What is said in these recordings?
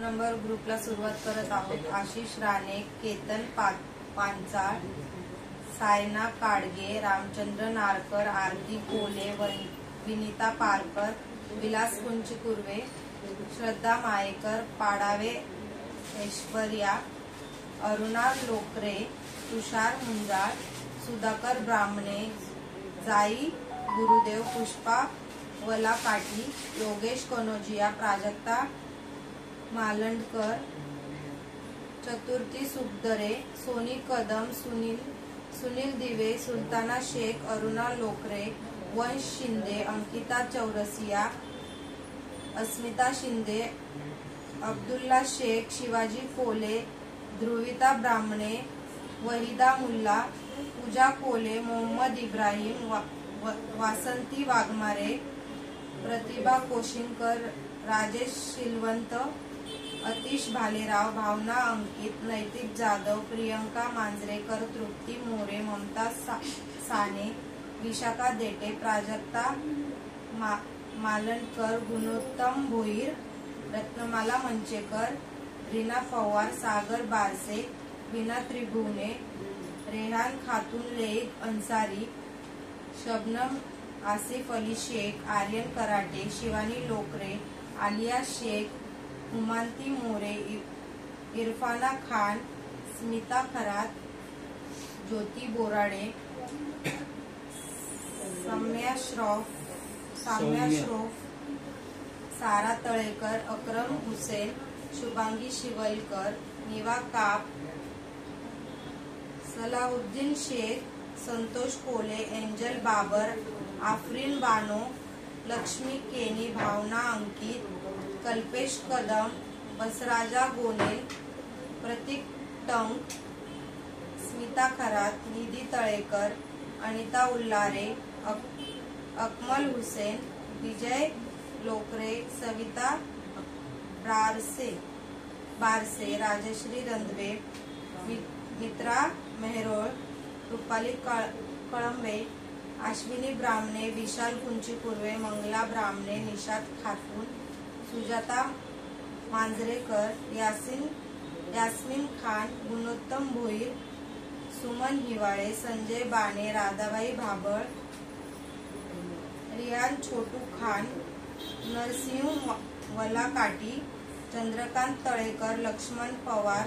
Number ग्रुपला सुरुवात करत आहोत। आशिष राणे, केतन पांचाळ, सायना काडगे, रामचंद्र नारकर, आरती कोले, विनीता पारकर, विलास कुंचकुर्वे, श्रद्धा मायेकर, पाडावे ऐश्वर्या, अरुणा लोकरे, तुषार मुंजाळ, सुधाकर ब्राह्मणे, जाई गुरुदेव, पुष्पा वलाकाठी, योगेश कनोजिया, प्राजक्ता मालंडकर, चतुर्थी सुखदरे, सोनी कदम, सुनील दिवे, सुलताना शेख, अरुणा लोकरे, वंश शिंदे, अंकिता चौरसिया, अस्मिता शिंदे, अब्दुल्ला शेख, शिवाजी कोले, ध्रुविता ब्राह्मणे, वहिदा मुल्ला, पूजा कोले, मोहम्मद इब्राहिम, वासंती वाघमारे, प्रतिभा कोशिंकर, राजेश शिलवंत, अतिश भालेराव, भावना अंकित, नैतिक जाधव, प्रियंका मांजरेकर, तृप्ती मोरे, ममता साने, विशाखा देटे, प्राजक्ता मालंडकर, गुणोत्तम भोईर, रत्नमाला मंचेकर, रीना पवार, सागर बारसे, विना त्रिभुवने, रेहान खातून लेग अन्सारी, शबनम आसिफ अली शेख, आर्यन कराटे, शिवानी लोकरे, आलिया शेख, हुमांती मोरे, इरफाना खान, स्मिता खरात, ज्योती बोराडे, सम्या श्रॉफ, सारा तळेकर, अक्रम हुसेन, शुभांगी शिवलकर, निवा काप, सलाहुद्दीन शेख, संतोष कोले, एंजल बाबर, आफरीन बानो, लक्ष्मी केनी, भावना अंकित, कल्पेश कदम, बसराजा गोनेल, प्रतीक टंक, स्मिता खरात, निधी तळेकर, अनिता उल्लारे, अकमल हुसेन, विजय लोकरे, सविता बारसे, राजश्री रंधवे, मित्रा मेहरोळ, रुपाली कळंबे, अश्विनी ब्राह्मणे, विशाल कुंचकुर्वे, मंगला ब्राह्मणे, निशात खातून, सुजाता मांजरेकर, यास्मिन खान, गुणोत्तम भोईर, सुमन हिवाळे, संजय बाणे, राधाबाई भाबळ, रियान छोटू खान, नरसिंह वलाकाटी, चंद्रकांत तळेकर, लक्ष्मण पवार,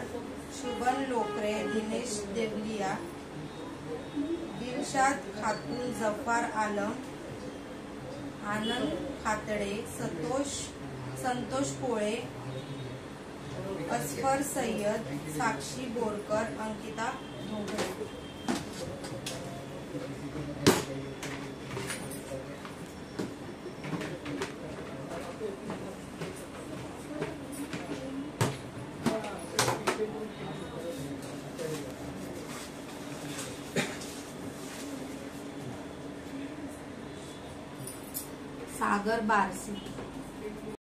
शुभन लोकरे, दिनेश देवलिया, दिलशाद खातून, जफार आलम, आनंद खातडे, संतोष कोळे, असफर सय्यद, साक्षी बोरकर, अंकिता भोगरे। सागर बारसे।